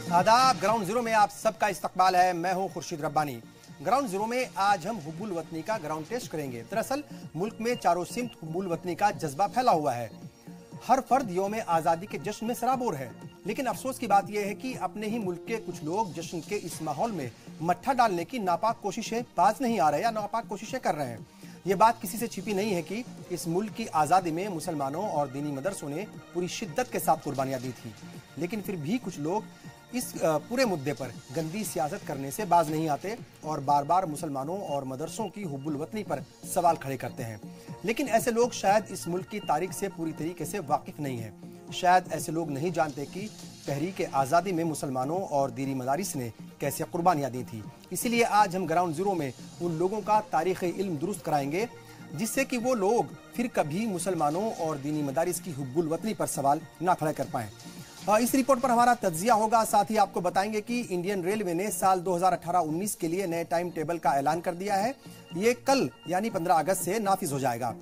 आदाब। Ground zero में आप सबका इस्तकबाल है। मैं हूं खुर्शीद रब्बानी। ग्राउंड जीरो में आज हम हुब्बुल वतनी का ग्राउंड टेस्ट करेंगे। दरअसल मुल्क में चारों सिमत हुब्बुल वतनी का जज्बा फैला हुआ है। हर फर्द यौम आज़ादी के जश्न में सराबोर है, लेकिन अफसोस की बात यह है कि अपने ही मुल्क के कुछ लोग जश्न के इस माहौल में मट्ठा डालने की नापाक कोशिशें बाज नहीं आ रहे या नापाक कोशिशें कर रहे हैं। ये बात किसी से छिपी नहीं है कि इस मुल्क की आज़ादी में मुसलमानों और दीनी मदरसों ने पूरी शिद्दत के साथ कुर्बानियां दी थी, लेकिन फिर भी कुछ लोग इस पूरे मुद्दे पर गंदी सियासत करने से बाज नहीं आते और बार बार मुसलमानों और मदरसों की हुब्बुल वतनी पर सवाल खड़े करते हैं। लेकिन ऐसे लोग शायद इस मुल्क की तारीख से पूरी तरीके से वाकिफ नहीं है। शायद ऐसे लोग नहीं जानते कि तहरीक आज़ादी में मुसलमानों और दीनी मदारिस ने कैसे कुर्बानियां दी थी। इसीलिए आज हम ग्राउंड जीरो में उन लोगों का तारीख़ इल्म दुरुस्त कराएंगे, जिससे कि वो लोग फिर कभी मुसलमानों और दीनी मदारिस की हुब्बुल वतनी पर सवाल ना खड़ा कर पाएं। इस रिपोर्ट पर हमारा तज्जिया होगा। साथ ही आपको बताएंगे कि इंडियन रेलवे ने साल 2018-19 के लिए नए टाइम टेबल का ऐलान कर दिया है। ये कल यानी 15 अगस्त से नाफिज हो जाएगा।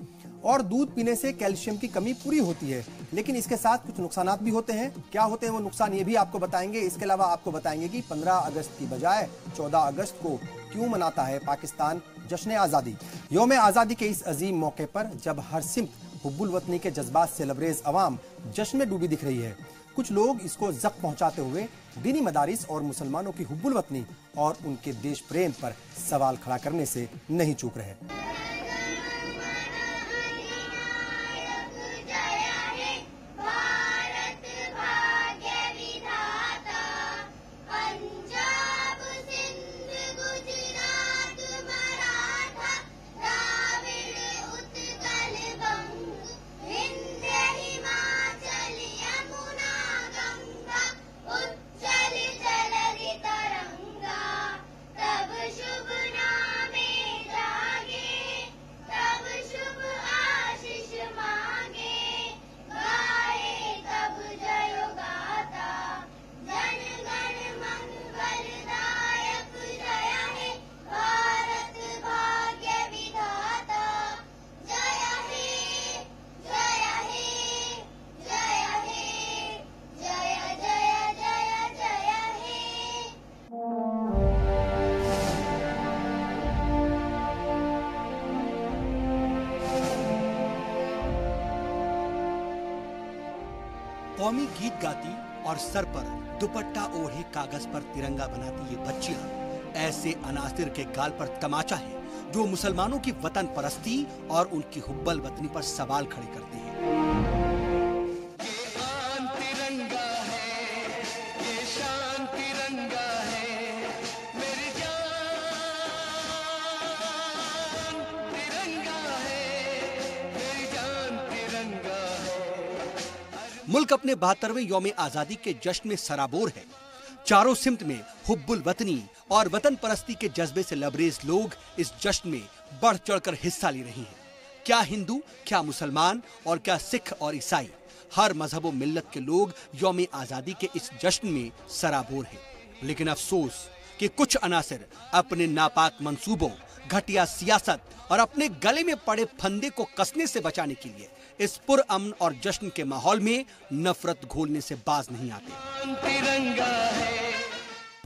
और दूध पीने से कैल्शियम की कमी पूरी होती है, लेकिन इसके साथ कुछ नुकसानात भी होते हैं। क्या होते हैं वो नुकसान, ये भी आपको बताएंगे। इसके अलावा आपको बताएंगे कि 15 अगस्त की बजाय 14 अगस्त को क्यों मनाता है पाकिस्तान जश्न आज़ादी। यौम आज़ादी के इस अजीम मौके पर जब हर सिमत हुब्बुल वतनी के जज्बात से लबरेज अवाम जश्न में डूबी दिख रही है, कुछ लोग इसको ज़ख्म पहुंचाते हुए दीनी मदारिस और मुसलमानों की हुब्बुल वतनी और उनके देश प्रेम पर सवाल खड़ा करने से नहीं चूक रहे। कौमी गीत गाती और सर पर दुपट्टा ओढ़े कागज पर तिरंगा बनाती ये बच्चियां ऐसे अनासिर के गाल पर तमाचा है जो मुसलमानों की वतन परस्ती और उनकी हुब्बुल वतनी पर सवाल खड़े करते हैं। मुल्क अपने 72वें यौम आज़ादी के जश्न में सराबोर है। चारों सिमत में हुब्बुल वतनी और वतन परस्ती के जज्बे से लबरेज लोग इस जश्न में बढ़ चढ़कर हिस्सा ले रहे हैं। क्या हिंदू, क्या मुसलमान और क्या सिख और ईसाई, हर मजहब व मिल्लत के लोग यौम आज़ादी के इस जश्न में सराबोर हैं। लेकिन अफसोस कि कुछ अनासिर अपने नापाक मंसूबों, घटिया सियासत और अपने गले में पड़े फंदे को कसने से बचाने के लिए इस पुरअमन और जश्न के माहौल में नफरत घोलने से बाज नहीं आते।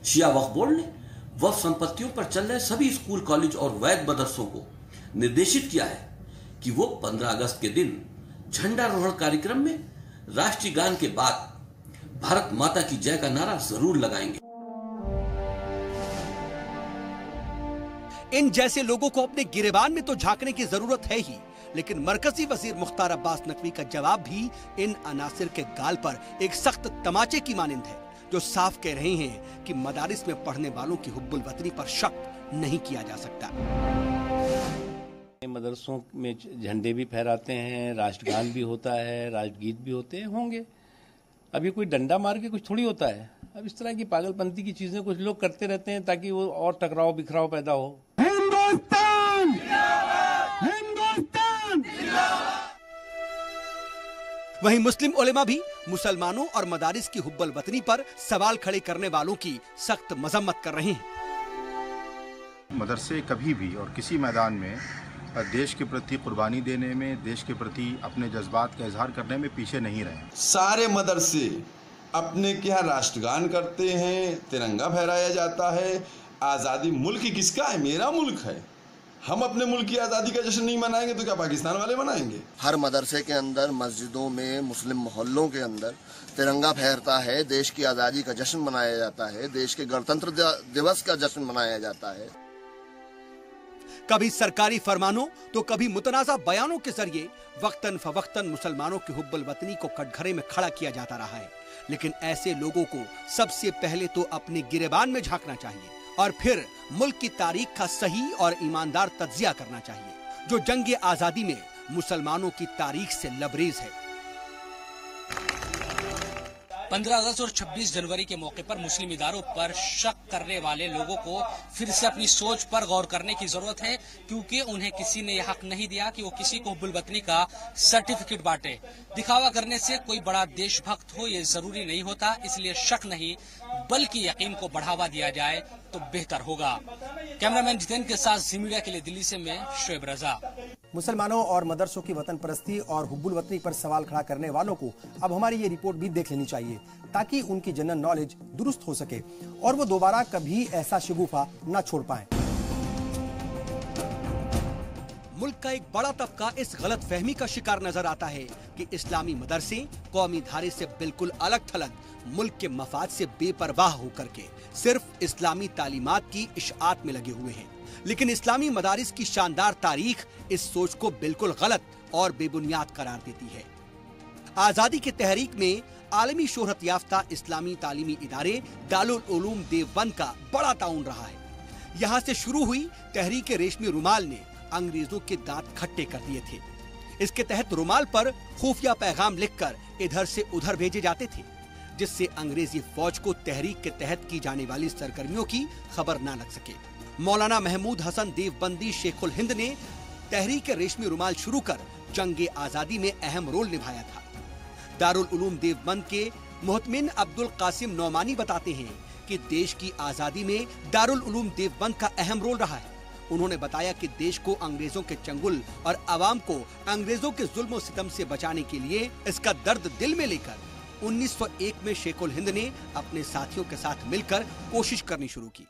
शिया वक्फ बोर्ड ने वक्फ संपत्तियों पर चल रहे सभी स्कूल, कॉलेज और वैद मदरसों को निर्देशित किया है कि वो 15 अगस्त के दिन झंडारोहण कार्यक्रम में राष्ट्रीय गान के बाद भारत माता की जय का नारा जरूर लगाएंगे। इन जैसे लोगों को अपने गिरेबान में तो झांकने की जरूरत है ही, लेकिन मरकजी वजीर मुख्तार अब्बास नकवी का जवाब भी इन अनासिर के गाल पर एक सख्त तमाचे की मानिंद है, जो साफ कह रहे हैं कि मदारिस में पढ़ने वालों की हुब्बुल वतनी पर शक नहीं किया जा सकता। मदरसों में झंडे भी फहराते हैं, राष्ट्रगान भी होता है, राष्ट्रगीत भी होते हैं, होंगे। अब ये कोई डंडा मार के कुछ थोड़ी होता है। अब इस तरह की पागलपंती की चीजें कुछ लोग करते रहते हैं ताकि वो और टकराव बिखराव पैदा हो। हिंदुस्तान! वहीं मुस्लिम उलेमा भी मुसलमानों और मदारिस की हुब्बुल वतनी पर सवाल खड़े करने वालों की सख्त मजम्मत कर रहे हैं। मदरसे कभी भी और किसी मैदान में देश के प्रति कुर्बानी देने में, देश के प्रति अपने जज्बात का इजहार करने में पीछे नहीं रहे। सारे मदरसे अपने के यहाँ राष्ट्रगान करते हैं, तिरंगा फहराया जाता है। आज़ादी मुल्क किसका है? मेरा मुल्क है। हम अपने मुल्क की आज़ादी का जश्न नहीं मनाएंगे तो क्या पाकिस्तान वाले मनाएंगे? हर मदरसे के अंदर, मस्जिदों में, मुस्लिम मोहल्लों के अंदर तिरंगा फहरता है, देश की आज़ादी का जश्न मनाया जाता है, देश के गणतंत्र दिवस का जश्न मनाया जाता है। कभी सरकारी फरमानों तो कभी मुतनाज़ा बयानों के जरिए वक्तन फवक्तन मुसलमानों की हुब्बुल वतनी को कटघरे में खड़ा किया जाता रहा है। लेकिन ऐसे लोगों को सबसे पहले तो अपने गिरेबान में झांकना चाहिए और फिर मुल्क की तारीख का सही और ईमानदार तज्जिया करना चाहिए, जो जंग आजादी में मुसलमानों की तारीख से लबरेज है। 15 अगस्त और 26 जनवरी के मौके पर मुस्लिम इदारों पर शक करने वाले लोगों को फिर से अपनी सोच पर गौर करने की जरूरत है, क्योंकि उन्हें किसी ने यह हक नहीं दिया कि वो किसी को हुब्बुल वतनी का सर्टिफिकेट बांटे। दिखावा करने से कोई बड़ा देशभक्त हो ये जरूरी नहीं होता, इसलिए शक नहीं बल्कि यकीन को बढ़ावा दिया जाए तो बेहतर होगा। कैमरामैन जितेंद्र के साथ जी मीडिया के लिए दिल्ली से मैं शोएब रजा। मुसलमानों और मदरसों की वतन परस्ती और हुब्बुल वतनी पर सवाल खड़ा करने वालों को अब हमारी ये रिपोर्ट भी देख लेनी चाहिए, ताकि उनकी जनरल नॉलेज दुरुस्त हो सके और वो दोबारा कभी ऐसा शिगुफा न छोड़ पाएं। मुल्क का एक बड़ा तबका इस गलत फहमी का शिकार नजर आता है कि इस्लामी मदरसे कौमी धारे से बिल्कुल अलग थलग मुल्क के मफाद से बेपरवाह होकर के सिर्फ इस्लामी तालीमात की इशाअत में लगे हुए हैं। लेकिन इस्लामी मदारिस की शानदार तारीख इस सोच को बिल्कुल गलत और बेबुनियाद करार देती है। आजादी की तहरीक में आलमी शोहरत याफ्ता इस्लामी तालीमी इदारे दारुल उलूम देवबंद का बड़ा ताउन रहा है। यहाँ से शुरू हुई तहरीक रेशमी रुमाल ने अंग्रेजों के दांत खट्टे कर दिए थे। इसके तहत रुमाल पर खुफिया पैगाम लिखकर इधर से उधर भेजे जाते थे, जिससे अंग्रेजी फौज को तहरीक के तहत की जाने वाली सरगर्मियों की खबर न लग सके। मौलाना महमूद हसन देवबंदी शेखुल हिंद ने तहरीक रेशमी रुमाल शुरू कर जंग आजादी में अहम रोल निभाया था। दारुल उलूम देवबंद के मुहतमिन अब्दुल कासिम नौमानी बताते हैं कि देश की आजादी में दारुल उलूम देवबंद का अहम रोल रहा है। उन्होंने बताया कि देश को अंग्रेजों के चंगुल और आवाम को अंग्रेजों के जुल्म और सितम से बचाने के लिए इसका दर्द दिल में लेकर 1901 में शेखुल हिंद ने अपने साथियों के साथ मिलकर कोशिश करनी शुरू की।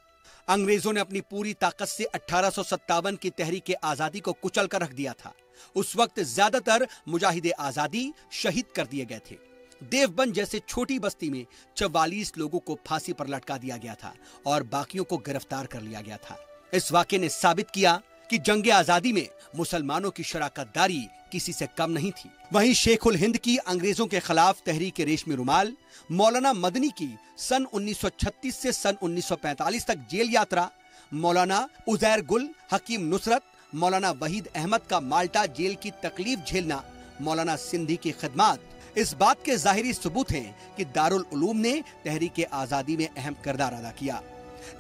अंग्रेजों ने अपनी पूरी ताकत से 1857 की तहरीक आजादी को कुचल कर रख दिया था। उस वक्त ज्यादातर मुजाहिदे आजादी शहीद कर दिए गए थे। देवबंद जैसे छोटी बस्ती में 44 लोगों को फांसी पर लटका दिया गया था और बाकियों को गिरफ्तार कर लिया गया था। इस वाक़े ने साबित किया कि जंग आजादी में मुसलमानों की शराकतदारी किसी से कम नहीं थी। वहीं शेखुल हिंद की अंग्रेजों के खिलाफ तहरीक रेशमी रुमाल, मौलाना मदनी की सन 1936 से सन 1945 तक जेल यात्रा, मौलाना उजैर गुल, हकीम नुसरत, मौलाना वहीद अहमद का माल्टा जेल की तकलीफ झेलना, मौलाना सिंधी की खिदमत इस बात के जाहिरी सबूत हैं कि दारुल उलूम ने तहरीक आजादी में अहम किरदार अदा किया।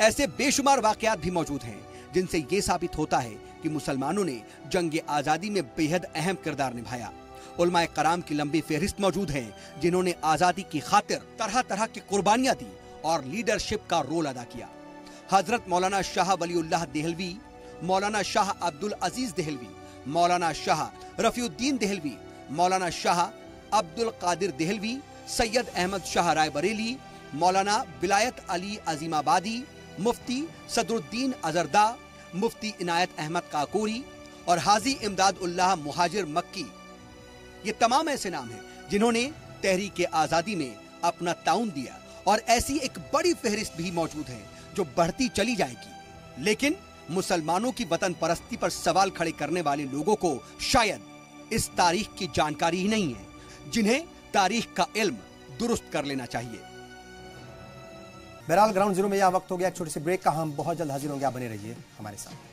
ऐसे बेशुमार वाकयात भी मौजूद हैं जिनसे ये साबित होता है कि मुसलमानों ने जंग आजादी में बेहद अहम किरदार निभाया। उलमाए कराम की लंबी फहरिस्त मौजूद है जिन्होंने आजादी की खातिर तरह तरह की कुर्बानियां दी और लीडरशिप का रोल अदा किया। हजरत मौलाना शाह वलीउल्लाह देहलवी, मौलाना शाह अब्दुल अजीज देहलवी, मौलाना शाह रफीउद्दीन देहलवी, मौलाना शाह अब्दुल कादिर देहलवी, सैयद अहमद शाह रायबरेली, मौलाना विलायत अली अजीमाबादी, मुफ्ती सदरुद्दीन अजरदा, मुफ्ती इनायत अहमद काकोरी और हाजी इमदाद उल्लाह मुहाजिर मक्की, ये तमाम ऐसे नाम हैं जिन्होंने तहरीक आजादी में अपना ताउन दिया और ऐसी एक बड़ी फहरिस्त भी मौजूद है जो बढ़ती चली जाएगी। लेकिन मुसलमानों की वतन परस्ती पर सवाल खड़े करने वाले लोगों को शायद इस तारीख की जानकारी ही नहीं है, जिन्हें तारीख का इल्म दुरुस्त कर लेना चाहिए। बहरहाल ग्राउंड जीरो में यह वक्त हो गया एक छोटे से ब्रेक का। हम बहुत जल्द हाजिर होंगे, आप बने रहिए हमारे साथ।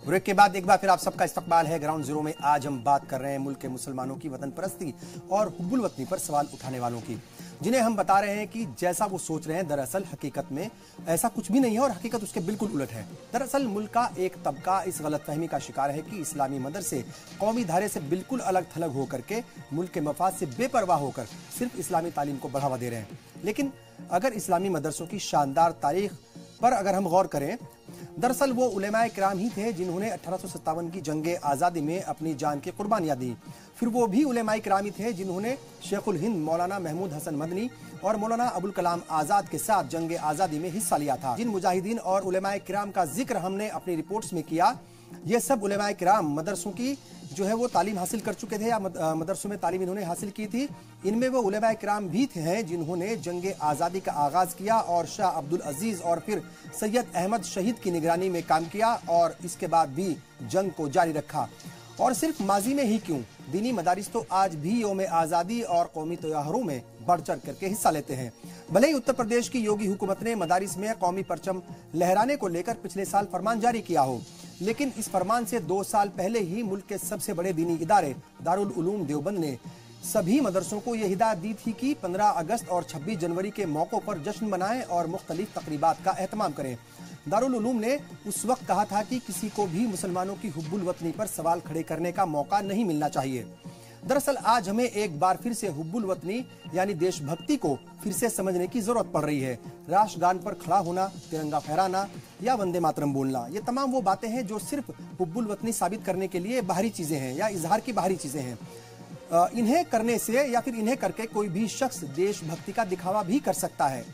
ब्रेक के बाद एक बार फिर आप सबका इस्तकबाल है ग्राउंड जीरो में। आज हम बात कर रहे हैं मुल्क के मुसलमानों की वतन परस्ती और हुब्बुल वतनी पर सवाल उठाने वालों की, जिन्हें हम बता रहे हैं कि जैसा वो सोच रहे हैं दरअसल हकीकत में ऐसा कुछ भी नहीं है और हकीकत उसके बिल्कुल उलट है। दरअसल मुल्क का एक तबका इस गलतफहमी का शिकार है कि इस्लामी मदरसे कौमी धारे से बिल्कुल अलग थलग होकर के मुल्क के मफाद से बेपरवाह होकर सिर्फ इस्लामी तालीम को बढ़ावा दे रहे हैं। लेकिन अगर इस्लामी मदरसों की शानदार तारीख पर अगर हम गौर करें दरअसल वो उलेमाए किराम ही थे जिन्होंने 1857 की जंगे आज़ादी में अपनी जान की कुर्बानियां दी। फिर वो भी उलेमाए किराम ही थे जिन्होंने शेखुल हिंद मौलाना महमूद हसन मदनी और मौलाना अबुल कलाम आज़ाद के साथ जंगे आज़ादी में हिस्सा लिया था। जिन मुजाहिदीन और उलेमाए किराम का जिक्र हमने अपनी रिपोर्ट्स में किया, ये सब उलेमाए किराम मदरसों की जो है वो तालीम हासिल कर चुके थे या मदरसों में तालीम इन्होंने हासिल की थी। इनमें वो उलेमाए किराम भी थे जिन्होंने जंगे आज़ादी का आगाज किया और शाह अब्दुल अजीज और फिर सैयद अहमद शहीद की निगरानी में काम किया और इसके बाद भी जंग को जारी रखा। और सिर्फ माजी में ही क्यों, दीनी मदारिस तो आज भी यौम आज़ादी और कौमी त्योहारों में बढ़ चढ़ करके हिस्सा लेते हैं। भले ही उत्तर प्रदेश की योगी हुकूमत ने मदारिस में कौमी परचम लहराने को लेकर पिछले साल फरमान जारी किया हो, लेकिन इस फरमान से 2 साल पहले ही मुल्क के सबसे बड़े दीनी इदारे दारुल उलूम देवबंद ने सभी मदरसों को यह हिदायत दी थी कि 15 अगस्त और 26 जनवरी के मौकों पर जश्न मनाएं और मुख्तलिफ तकरीबात का एहतमाम करें। दारुल उलूम ने उस वक्त कहा था कि किसी को भी मुसलमानों की हुब्बुल वतनी पर सवाल खड़े करने का मौका नहीं मिलना चाहिए। दरअसल आज हमें एक बार फिर से हुब्बुल वतनी यानी देशभक्ति को फिर से समझने की जरूरत पड़ रही है। राष्ट्रगान पर खड़ा होना, तिरंगा फहराना या वंदे मातरम बोलना, ये तमाम वो बातें हैं जो सिर्फ हुब्बुल वतनी साबित करने के लिए बाहरी चीजें हैं या इजहार की बाहरी चीजें हैं। इन्हें करने से या फिर इन्हें करके कोई भी शख्स देशभक्ति का दिखावा भी कर सकता है।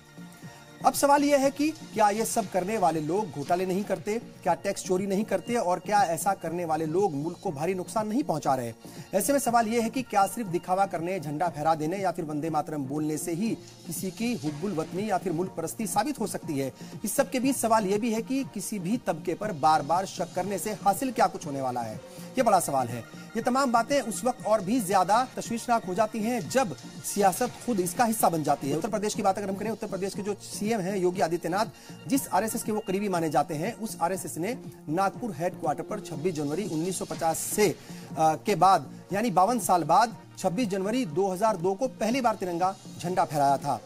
अब सवाल यह है कि क्या ये सब करने वाले लोग घोटाले नहीं करते, क्या टैक्स चोरी नहीं करते और क्या ऐसा करने वाले लोग मुल्क को भारी नुकसान नहीं पहुंचा रहे। ऐसे में सवाल यह है कि क्या सिर्फ दिखावा करने, झंडा फहरा देने या फिर वंदे मातरम बोलने से ही किसी की हुब्बुल वतनी या फिर मुल्क परस्ती साबित हो सकती है। इस सब के बीच सवाल यह भी है कि किसी भी तबके पर बार बार शक करने से हासिल क्या कुछ होने वाला है, ये बड़ा सवाल है। ये तमाम बातें उस वक्त और भी ज्यादा तशवीशनाक हो जाती हैं जब सियासत खुद इसका हिस्सा बन जाती है। उत्तर प्रदेश की बात अगर हम करें, उत्तर प्रदेश के जो सीएम हैं योगी आदित्यनाथ, जिस आरएसएस के वो करीबी माने जाते हैं, उस आरएसएस ने नागपुर हेडक्वार्टर पर 26 जनवरी 1950 से के बाद यानी 52 साल बाद 26 जनवरी 2002 को पहली बार तिरंगा झंडा फहराया था।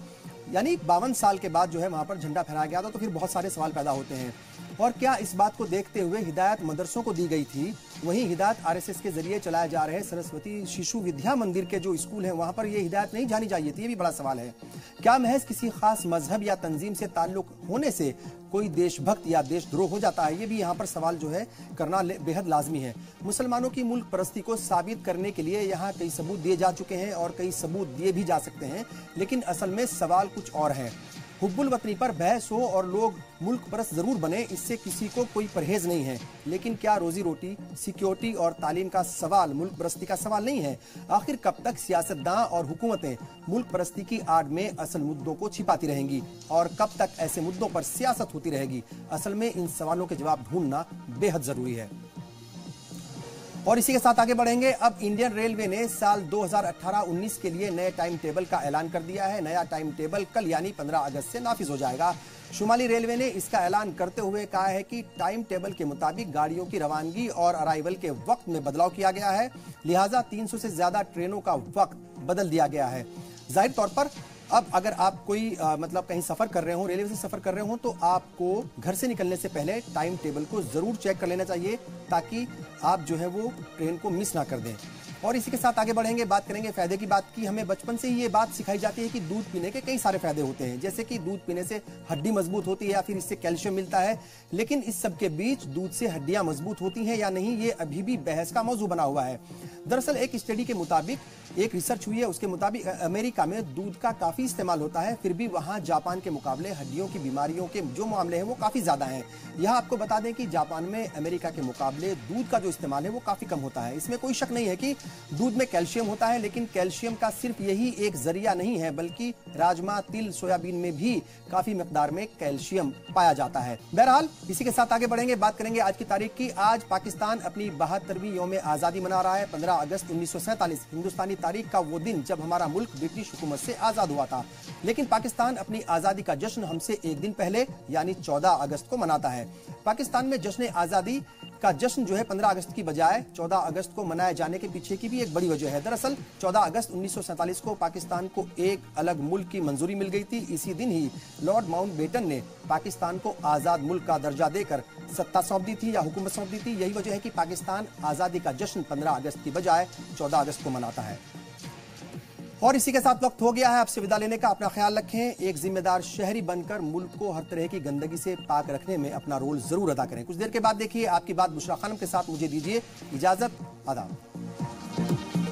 यानी 52 साल के बाद जो है वहां पर झंडा फहराया गया था। तो फिर बहुत सारे सवाल पैदा होते हैं। और क्या इस बात को देखते हुए हिदायत मदरसों को दी गई थी, वहीं हिदायत आरएसएस के जरिए चलाए जा रहे सरस्वती शिशु विद्या मंदिर के जो स्कूल हैं वहां पर यह हिदायत नहीं जानी चाहिए थी? ये भी बड़ा सवाल है। क्या महज किसी खास मजहब या तंजीम से ताल्लुक होने से कोई देशभक्त या देशद्रोह हो जाता है? ये भी यहाँ पर सवाल जो है करना बेहद लाजमी है। मुसलमानों की मुल्क परस्ती को साबित करने के लिए यहाँ कई सबूत दिए जा चुके हैं और कई सबूत दिए भी जा सकते हैं, लेकिन असल में सवाल कुछ और है। हुब्बुल वतनी पर बहस हो और लोग मुल्क परस्त जरूर बने, इससे किसी को कोई परहेज नहीं है, लेकिन क्या रोजी रोटी, सिक्योरिटी और तालीम का सवाल मुल्क परस्ती का सवाल नहीं है? आखिर कब तक सियासतदान और हुकूमतें मुल्क परस्ती की आड़ में असल मुद्दों को छिपाती रहेंगी और कब तक ऐसे मुद्दों पर सियासत होती रहेगी? असल में इन सवालों के जवाब ढूंढना बेहद जरूरी है। और इसी के साथ आगे बढ़ेंगे। अब इंडियन रेलवे ने साल 2018-19 के लिए नए टाइम टेबल का ऐलान कर दिया है। नया टाइम टेबल कल यानी 15 अगस्त से नाफिज हो जाएगा। शुमाली रेलवे ने इसका ऐलान करते हुए कहा है कि टाइम टेबल के मुताबिक गाड़ियों की रवानगी और अराइवल के वक्त में बदलाव किया गया है, लिहाजा 300 से ज्यादा ट्रेनों का वक्त बदल दिया गया है। जाहिर तौर पर अब अगर आप कोई मतलब कहीं सफर कर रहे हो, रेलवे से सफर कर रहे हो, तो आपको घर से निकलने से पहले टाइम टेबल को जरूर चेक कर लेना चाहिए ताकि आप जो है वो ट्रेन को मिस ना कर दें। और इसी के साथ आगे बढ़ेंगे, बात करेंगे फायदे की बात की। हमें बचपन से ही ये बात सिखाई जाती है कि दूध पीने के कई सारे फायदे होते हैं, जैसे कि दूध पीने से हड्डी मजबूत होती है या फिर इससे कैल्शियम मिलता है। लेकिन इस सब के बीच दूध से हड्डियां मजबूत होती हैं या नहीं, ये अभी भी बहस का मौजू बना हुआ है। दरअसल एक स्टडी के मुताबिक, एक रिसर्च हुई है, उसके मुताबिक अमेरिका में दूध का काफी इस्तेमाल होता है, फिर भी वहां जापान के मुकाबले हड्डियों की बीमारियों के जो मामले हैं वो काफी ज्यादा हैं। यहाँ आपको बता दें कि जापान में अमेरिका के मुकाबले दूध का जो इस्तेमाल है वो काफी कम होता है। इसमें कोई शक नहीं है कि दूध में कैल्शियम होता है, लेकिन कैल्शियम का सिर्फ यही एक जरिया नहीं है, बल्कि राजमा, तिल, सोयाबीन में भी काफी मिकदार में कैल्शियम पाया जाता है। बहरहाल इसी के साथ आगे बढ़ेंगे, बात करेंगे आज की तारीख की। आज पाकिस्तान अपनी 72वीं यौम आजादी मना रहा है। 15 अगस्त 1947 हिंदुस्तानी तारीख का वो दिन जब हमारा मुल्क ब्रिटिश हुकूमत से आजाद हुआ था। लेकिन पाकिस्तान अपनी आजादी का जश्न हमसे एक दिन पहले यानी 14 अगस्त को मनाता है। पाकिस्तान में जश्न आजादी का जश्न जो है 15 अगस्त की बजाय 14 अगस्त को मनाए जाने के पीछे की भी एक बड़ी वजह है। दरअसल 14 अगस्त 1947 को पाकिस्तान को एक अलग मुल्क की मंजूरी मिल गई थी। इसी दिन ही लॉर्ड माउंटबेटन ने पाकिस्तान को आजाद मुल्क का दर्जा देकर सत्ता सौंप दी थी या हुकूमत सौंप दी थी। यही वजह है कि पाकिस्तान आजादी का जश्न 15 अगस्त की बजाय 14 अगस्त को मनाता है। और इसी के साथ वक्त हो गया है आपसे विदा लेने का। अपना ख्याल रखें, एक जिम्मेदार शहरी बनकर मुल्क को हर तरह की गंदगी से पाक रखने में अपना रोल जरूर अदा करें। कुछ देर के बाद देखिए आपकी बात बुशरा खानम के साथ। मुझे दीजिए इजाजत। आदाब।